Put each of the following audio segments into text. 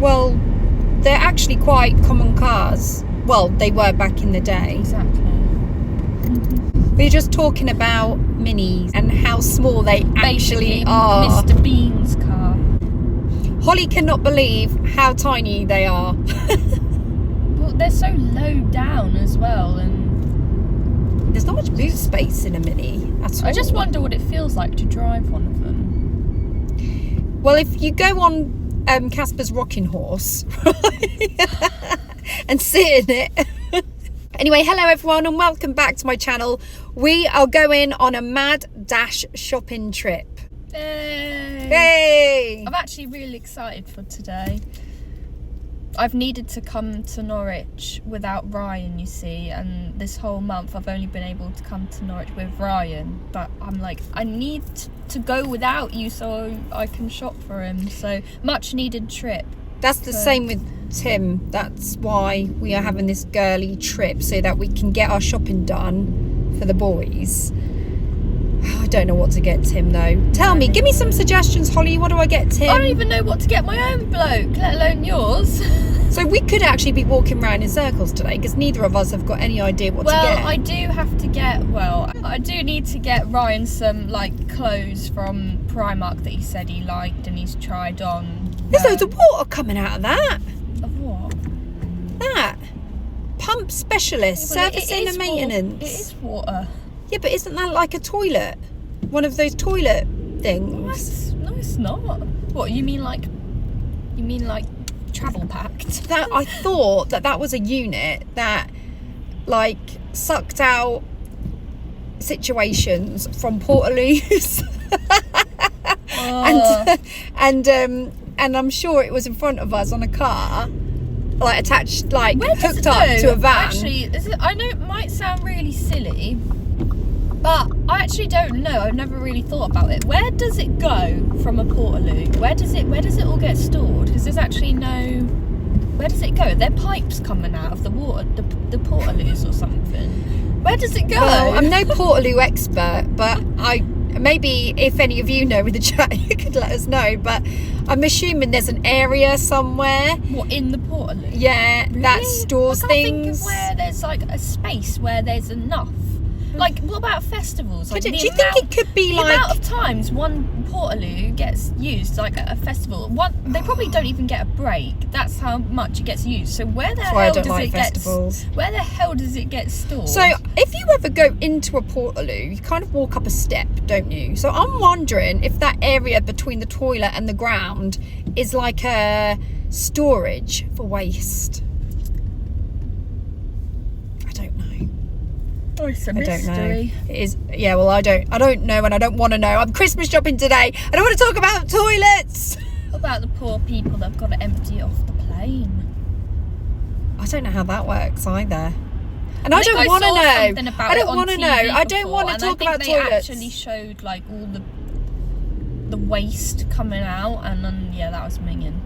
Well, they're actually quite common cars. Well, they were back in the day. Exactly. We're just talking about minis and how small they actually Basically, are. Mr. Bean's car. Holly cannot believe how tiny they are. Well, they're so low down as well, and There's not much boot space in a mini at all. I just wonder what it feels like to drive one of them. Well, if you go on Casper's rocking horse and sit in it. Anyway, hello everyone and welcome back to my channel. We are going on a mad dash shopping trip. Yay! Yay! I'm actually really excited for today. I've needed to come to Norwich without Ryan, you see, and this whole month I've only been able to come to Norwich with Ryan, but I'm like, I need to go without you so I can shop for him, so much needed trip. That's the same with Tim. That's why we are having this girly trip, so that we can get our shopping done for the boys. I don't know what to get Tim though. Tell me, give me some suggestions, Holly. What do I get Tim? I don't even know what to get my own bloke, let alone yours. So we could actually be walking around in circles today because neither of us have got any idea what to get. Well, I do have to get, I do need to get Ryan some like clothes from Primark that he said he liked and he's tried on. There's loads of water coming out of that. Of what? That. Pump specialist, Yeah, well, servicing and maintenance. It is water. Yeah, but isn't that like a toilet? One of those toilet things? No, it's not. What, you mean like travel packed? That I thought that was a unit that like sucked out situations from Portaloos. And I'm sure it was in front of us on a car, like attached, like hooked up to a van. Actually, I know it might sound really silly, but I actually don't know. I've never really thought about it. Where does it go from a Portaloo? Where does it all get stored? Because there's actually no. Where does it go? Are there pipes coming out of the water, the Portaloos or something? Where does it go? Well, I'm no Portaloo expert, but maybe if any of you know with the chat, you could let us know. But I'm assuming there's an area somewhere. What, in the Portaloo? Yeah, really? that stores I can't things. think of where there's like a space where there's enough. Like, what about festivals? Like, do you think it could be the like amount of times one Portaloo gets used, like at a festival? They probably don't even get a break. That's how much it gets used. So where the hell does it get? Where the hell does it get stored? So if you ever go into a Portaloo, you kind of walk up a step, don't you? So I'm wondering if that area between the toilet and the ground is like a storage for waste. I don't know. Oh, it's a mystery. I don't know. It is. Yeah. Well, I don't know, and I don't want to know. I'm Christmas shopping today. I don't want to talk about toilets. What about the poor people that've got to empty off the plane? I don't know how that works either. And I don't want to know. I don't want to know. I don't want to talk about toilets. They actually showed like all the waste coming out, and then yeah, that was minging.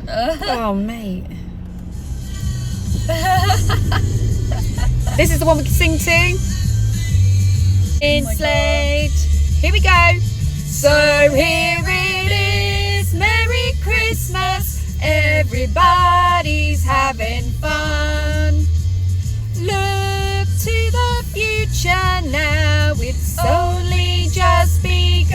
Oh, mate. This is the one we can sing to. In Slade. Here we go. So here it is. Merry Christmas. Everybody's having fun. Look to the future now. It's only just begun.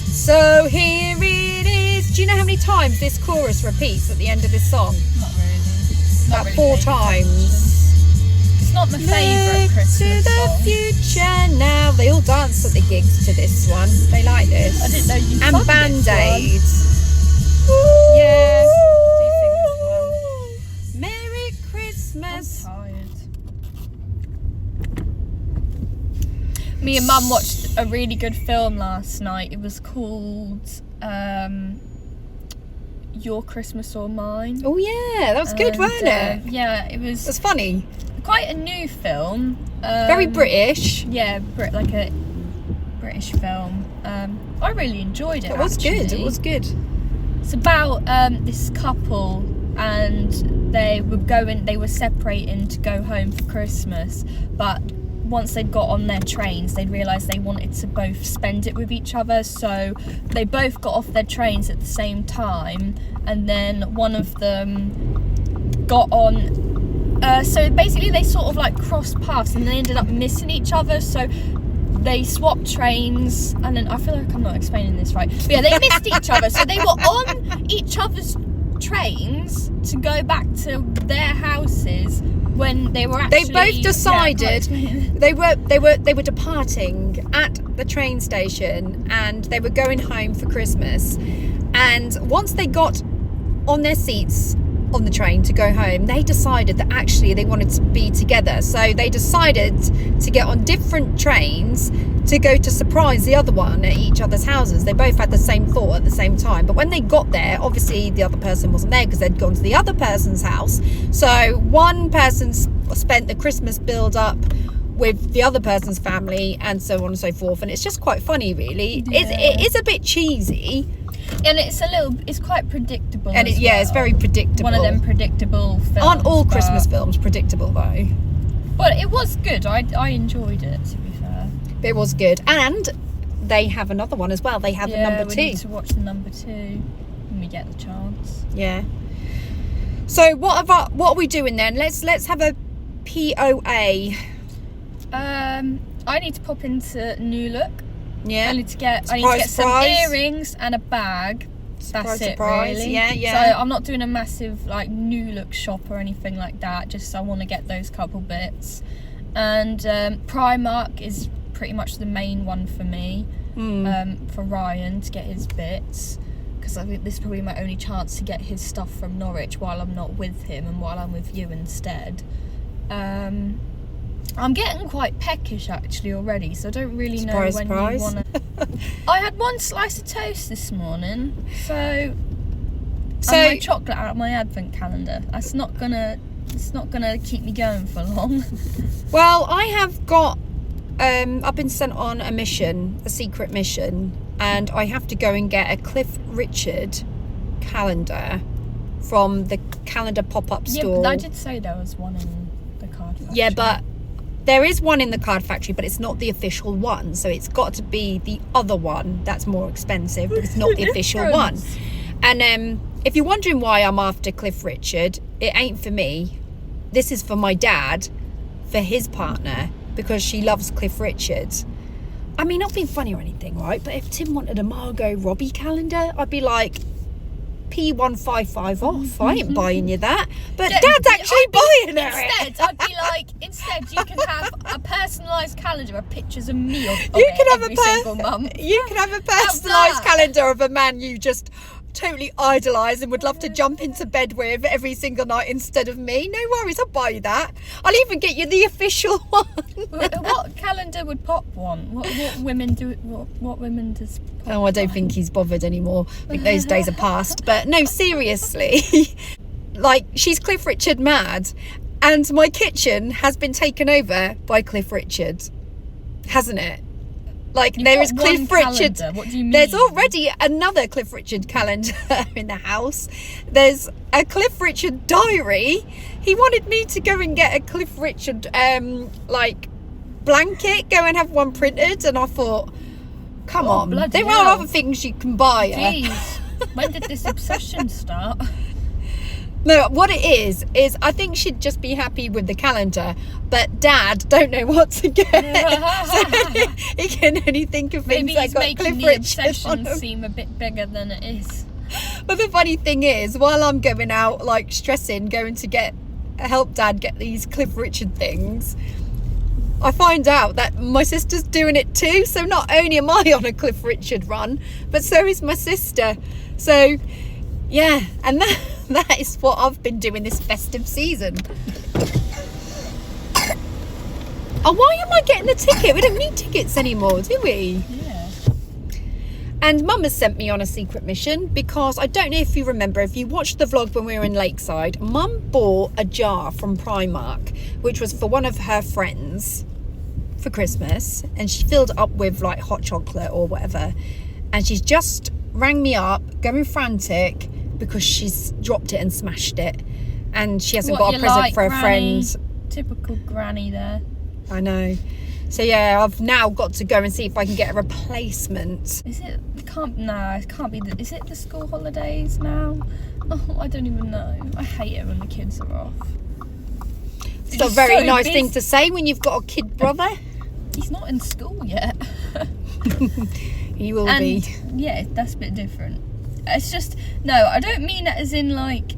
So here it is. Do you know how many times this chorus repeats at the end of this song? Not really. About 4 times. It's not my favourite Christmas to the song. future now. They all dance at the gigs to this one. They like this. I didn't know you And sung Band-Aids. Yeah. Do sing this one. Merry Christmas. I'm tired. Me and Mum watched a really good film last night. It was called Your Christmas or Mine. Oh yeah, that was good, wasn't it? Yeah, it was. It's funny. Quite a new film. Very British. Yeah, like a British film. I really enjoyed it. It was good. It was good. It's about this couple, and they were separating to go home for Christmas, but once they'd got on their trains, they'd realised they wanted to both spend it with each other, so they both got off their trains at the same time, and then one of them got on, so basically they sort of like crossed paths and they ended up missing each other, so they swapped trains, and then I feel like I'm not explaining this right, but yeah, they missed each other, so they were on each other's trains to go back to their houses when they were actually... They both decided they were departing at the train station, and they were going home for Christmas, and once they got on their seats on the train to go home, they decided that actually they wanted to be together, so they decided to get on different trains to go to surprise the other one at each other's houses. They both had the same thought at the same time, but when they got there, obviously the other person wasn't there because they'd gone to the other person's house, so one person spent the Christmas build up with the other person's family, and so on and so forth, and it's just quite funny, really. It is a bit cheesy, and it's quite predictable, and it's very predictable. One of them predictable films. Aren't all Christmas films predictable though? But it was good. I enjoyed it, to be fair. It was good, and they have another one as well. They have a number 2. We need to watch the number 2 when we get the chance. Yeah. So what are we doing then? Let's have a POA. I need to pop into New Look. Yeah. I need to get some earrings and a bag. That's it, really. Yeah. So I'm not doing a massive like New Look shop or anything like that. Just I want to get those couple bits. And Primark is pretty much the main one for me. For Ryan to get his bits, because I think this is probably my only chance to get his stuff from Norwich while I'm not with him and while I'm with you instead. I'm getting quite peckish actually already, so I don't really know when you want to... I had one slice of toast this morning, so and my chocolate out of my advent calendar. It's not gonna keep me going for long. Well, I have got I've been sent on a secret mission, and I have to go and get a Cliff Richard calendar from the calendar pop-up store. Yeah, but I did say there was one in the card factory. Yeah, but there is one in the card factory, but it's not the official one, so it's got to be the other one that's more expensive, but it's not the official one. And if you're wondering why I'm after Cliff Richard, it ain't for me. This is for my dad, for his partner, because she loves Cliff Richard. I mean, not being funny or anything, right? But if Tim wanted a Margot Robbie calendar, I'd be like, P155 off. I ain't buying you that. But Dad's actually buying it. Instead, you can have a personalised calendar of pictures of me single month. You can have a personalised calendar of a man you just totally idolise and would love to jump into bed with every single night instead of me. No worries, I'll buy you that. I'll even get you the official one. What calendar would Pop want? What women do? What women does Pop Oh, I don't think he's bothered anymore. I think those days are past. But no, seriously, like, she's Cliff Richard mad, and my kitchen has been taken over by Cliff Richard, hasn't it? Like, there is Cliff Richard. What do you mean? There's already another Cliff Richard calendar in the house. There's a Cliff Richard diary. He wanted me to go and get a Cliff Richard like blanket, go and have one printed, and I thought, come on, there are other things you can buy. Jeez, when did this obsession start? No, what it is I think she'd just be happy with the calendar, but Dad don't know what to get. So he can only think of things that got Cliff Maybe he's making the obsession seem a bit bigger than it is. But the funny thing is, while I'm going out, like, stressing, going to help Dad get these Cliff Richard things, I find out that my sister's doing it too. So not only am I on a Cliff Richard run, but so is my sister. So yeah, and that is what I've been doing this festive season. Oh, why am I getting the ticket? We don't need tickets anymore, do we? Yeah. And Mum has sent me on a secret mission because I don't know if you remember, if you watched the vlog when we were in Lakeside, Mum bought a jar from Primark, which was for one of her friends for Christmas, and she filled it up with like hot chocolate or whatever, and she's just rang me up going frantic because she's dropped it and smashed it, and she hasn't got a present for a friend. Typical granny there. I know. So yeah, I've now got to go and see if I can get a replacement. Is it? It can't be. Is it the school holidays now? Oh, I don't even know. I hate it when the kids are off. It's not a very nice thing to say when you've got a kid brother. He's not in school yet. He will be. Yeah, that's a bit different. It's just, no, I don't mean it as in like,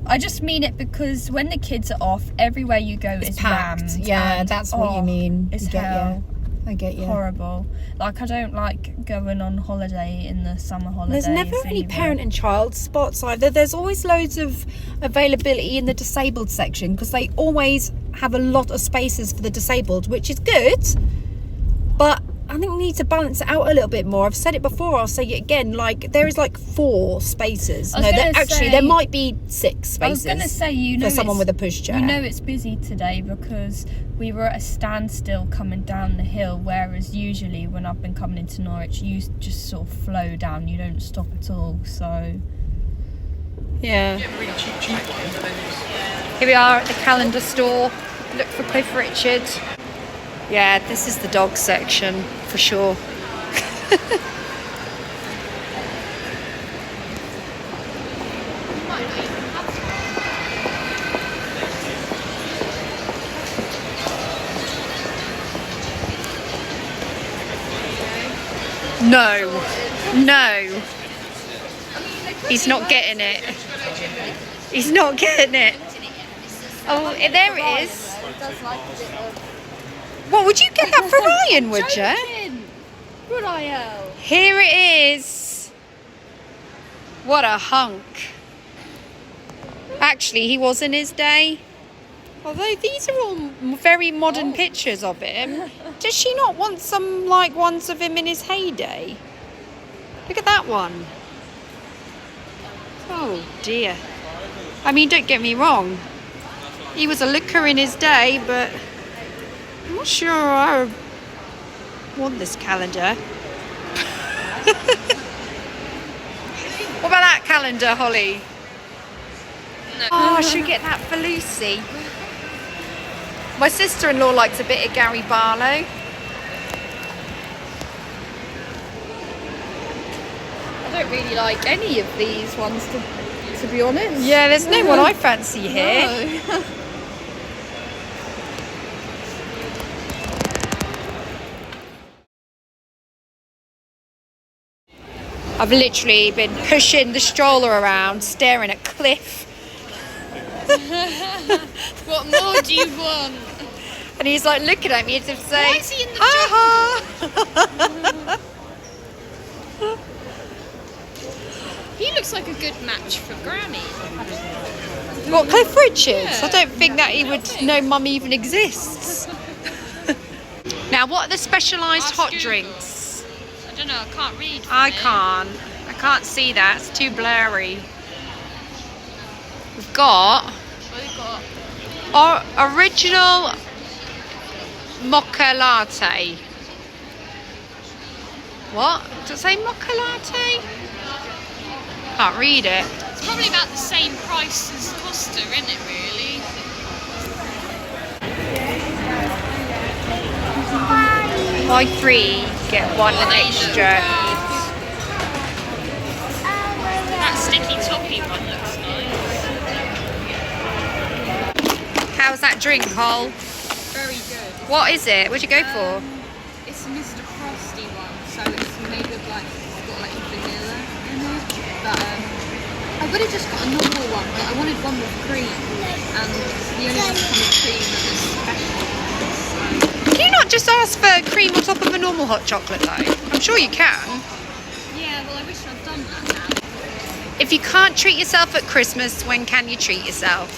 I just mean it because when the kids are off, everywhere you go is packed. rammed. Yeah, that's what you mean. It's hell. I get you. Horrible. Like, I don't like going on holiday in the summer holidays. There's never any parent and child spots either. There's always loads of availability in the disabled section because they always have a lot of spaces for the disabled, which is good. But I think we need to balance it out a little bit more. I've said it before, I'll say it again. Like, there is like 4 spaces. No, there might be 6 spaces. I was going to say, you know, for someone with a pushchair. You know it's busy today because we were at a standstill coming down the hill, whereas usually when I've been coming into Norwich, you just sort of flow down. You don't stop at all, so... Yeah. Really cheap one, but then Here we are at the calendar store. Look for Cliff Richard. Yeah, this is the dog section for sure. No. He's not getting it. He's not getting it. Oh, there it is. What, would you get that for Ryan, would you? Would I? Here it is. What a hunk. Actually, he was in his day. Although these are all very modern pictures of him. Does she not want some, like, ones of him in his heyday? Look at that one. Oh, dear. I mean, don't get me wrong. He was a looker in his day, but... I'm not sure I want this calendar. What about that calendar, Holly? No. Oh, I should get that for Lucy. My sister-in-law likes a bit of Gary Barlow. I don't really like any of these ones, to be honest. Yeah, there's no one I fancy here. No. I've literally been pushing the stroller around, staring at Cliff. What more do you want? And he's like looking at me as if saying, Why is he in the ha. He looks like a good match for Granny. What, Cliff Richards? Yeah. I don't think that he would know Mum even exists. Now, what are the specialised hot drinks? I don't know, I can't read. I can't see that, it's too blurry. We've got our original mocha latte. What? Does it say mocha latte? Can't read it. It's probably about the same price as Costa, isn't it, really? Buy 3, get 1 extra. That sticky toppy one looks nice. How's that drink, Cole? Very good. What is it? What'd you go for? It's a Mr. Frosty one, so it's made with like, it's got like vanilla in it. But I would have just got a normal one, but I wanted one with cream, and the only one that with cream that was special. Can you not just ask for cream on top of a normal hot chocolate though? I'm sure you can. Yeah, well I wish I'd done that now. If you can't treat yourself at Christmas, when can you treat yourself?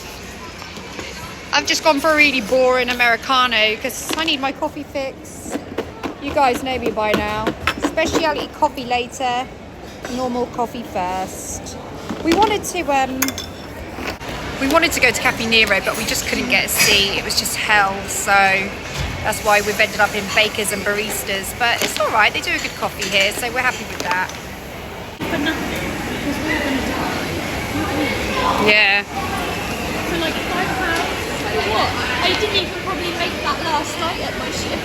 I've just gone for a really boring Americano because I need my coffee fix. You guys know me by now. Specialty coffee later, normal coffee first. We wanted to go to Cafe Nero, but we just couldn't get a seat. It was just hell, so that's why we've ended up in Bakers and Baristas. But it's all right. They do a good coffee here, so we're happy with that. For nothing, because we were going to die. Yeah. For like £5. What? I didn't even probably make that At last night at my ship.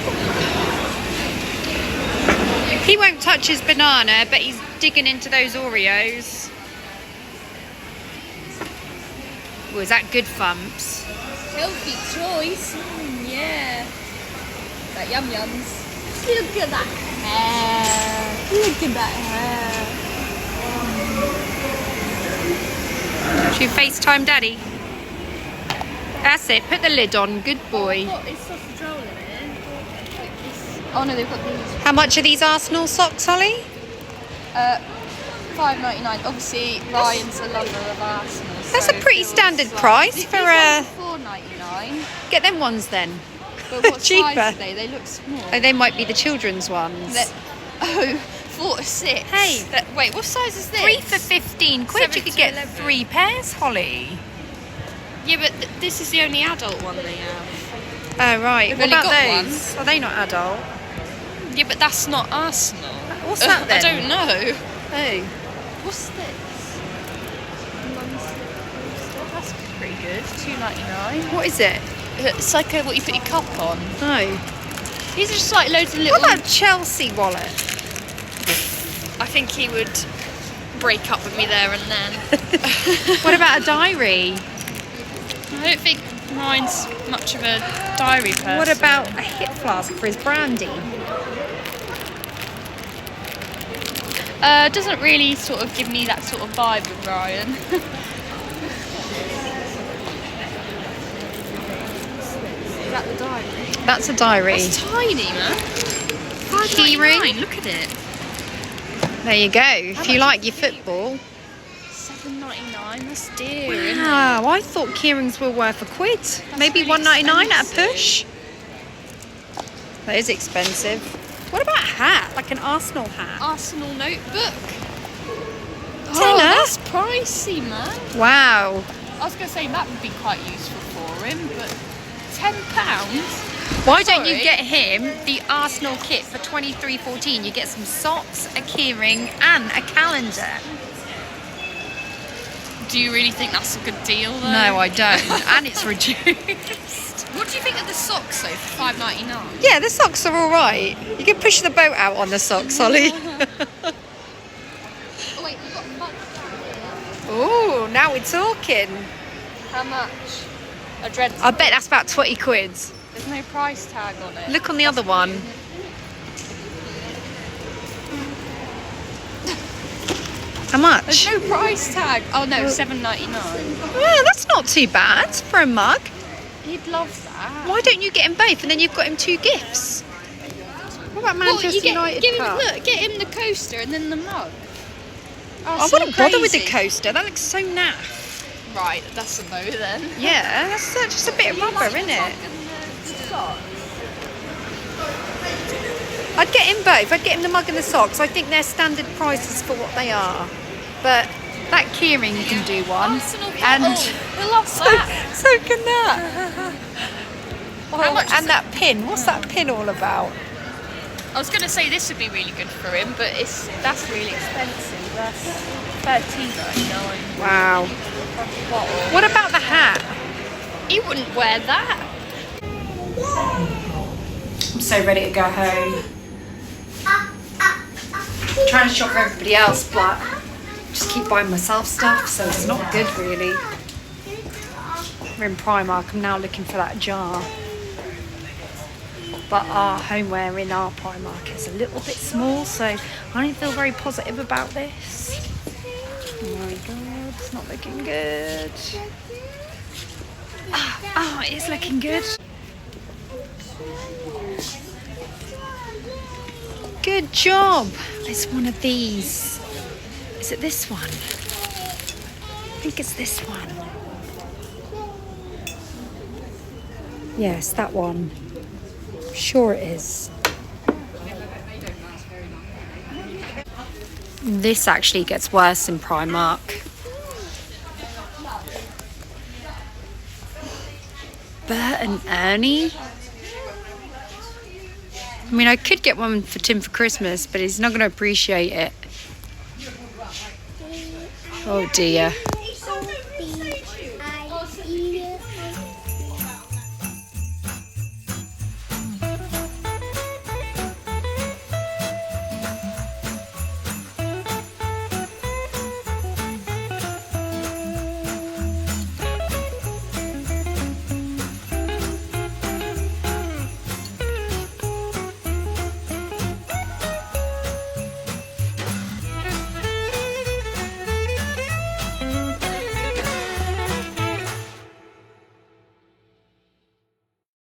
He won't touch his banana, but he's digging into those Oreos. Oh, is that good, Thumps? Healthy choice. Yeah. That yum yums. Look at that hair. Look at that hair. Should we FaceTime Daddy? That's it. Put the lid on. Good boy. What is sausage roll in it? Oh no, they've got these. How much are these Arsenal socks, Holly? $5.99. Obviously, Ryan's a lover of Arsenal. That's so a pretty it feels standard like- price These for ones a... are $4.99. Get them ones then. But what Cheaper. size are they? They look small. Oh, they might be the children's ones. Oh, 4 to 6. Hey. Wait, what size is this? 3 for 15 quid. 7 You could to get 11. 3 pairs, Holly. Yeah, but this is the only adult one they have. Oh, right. We've What only about got those? Are they not adult? Yeah, but that's not Arsenal. What's that then? I don't know. Oh. What's this? That's pretty good. $2.99. What is it? It's like what you put your cup on. Oh. These are just like loads of little. What about Chelsea wallet? I think he would break up with me there and then. What about a diary? I don't think mine's much of a diary person. What about a hip flask for his brandy? Doesn't really sort of give me that sort of vibe with Ryan. Is that the diary? That's a diary. It's tiny, man. Keyring. Look at it. There you go. If you like your football. $7.99. That's dear. Isn't it? Wow, I thought keyrings were worth a quid. Maybe really $1.99 at a expensive. push. That is expensive. What about a hat? Like an Arsenal hat? Arsenal notebook. Tenner? Oh, that's pricey, man. Wow. I was going to say that would be quite useful for him, but £10? Why don't you Sorry. get him the Arsenal kit for $23.14? You get some socks, a keyring, and a calendar. Do you really think that's a good deal, though? No, I don't. And it's reduced. What do you think of the socks, though, for $5.99? Yeah, the socks are all right. You can push the boat out on the socks, Holly. Oh, wait, we've got bugs. Ooh, now we're talking. How much? A dread. I bet that's about 20 quid. There's no price tag on it. Look on the other one. How much? There's no price tag. Oh no, $7.99. Yeah, that's not too bad for a mug. He'd love that. Why don't you get him both and then you've got him 2 gifts? What about Manchester United cup? Get him the coaster and then the mug. I wouldn't bother with the coaster. That looks so naff. Right, that's a no then. Yeah, that's just a bit of rubber, isn't it? I'd get him both. I'd get him the mug and the socks. I think they're standard prices for what they are. But that keyring you can do one. Arsenal And we love that. so can that. How much is and that pin. What's that pin all about? I was going to say this would be really good for him, but that's really expensive. That's $13.99. Wow. Bottle. What about the hat? He wouldn't wear that. I'm so ready to go home. Trying to shop for everybody else, but just keep buying myself stuff, so it's not good really. We're in Primark. I'm now looking for that jar. But our homeware in our Primark is a little bit small, so I don't feel very positive about this. Oh my god, it's not looking good. Oh, it is looking good. Good job. It's one of these. Is it this one? I think it's this one. Yes, that one. Sure it is. This actually gets worse in Primark. Bert and Ernie? I mean, I could get one for Tim for Christmas, but he's not going to appreciate it. Oh dear.